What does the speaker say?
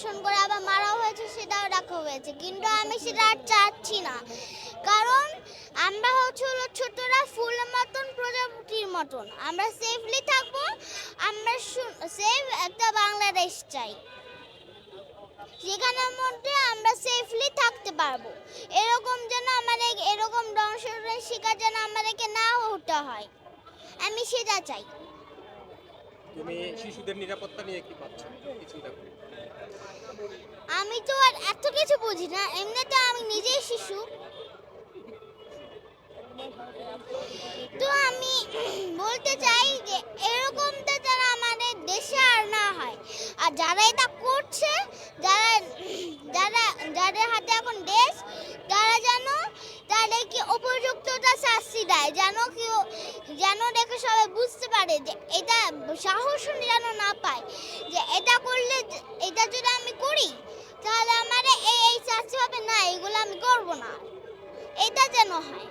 ধর্ষণ করে আবার মারাও হয়েছে, সেটাও রাখা হয়েছে, কিন্তু আমি সেটা আর চাচ্ছি না। কারণ আমরা হলো ছোটরা ফুলের মতন, প্রজাপতির মতন, আমরা সেফলি থাকবো। আমরা সেফ একটা বাংলাদেশ চাই, যেখানের মধ্যে আমরা সেফলি থাকতে পারবো। এরকম যেন আমাদের এরকম ধর্ষণের শিকার যেন আমাদেরকে না হতে হয়, আমি সেটা চাই। তুমি শিশুদের নিরাপত্তা নিয়ে কি ভাবছো? কিছু দেখো। আমি তো আর এত কিছু বুঝি না, এমনিতে আমি নিজেই শিশু। তো আমি বলতে চাই যে এরকমটা যেন আমাদের দেশে আর না হয়। আর যারা এটা করছে, যারা যারা যাদের হাতে এখন দেশ, তারা যেন তাদেরকে উপযুক্তটা শাস্তি দেয়, যেন দেখে সবাই বুঝতে পারে যে এটা সাহস যেন না পায় যে এটা করলে, এটা যদি আমি করি তাহলে আমার এই শাস্তি হবে না, এগুলো আমি করব না, এটা যেন হয়।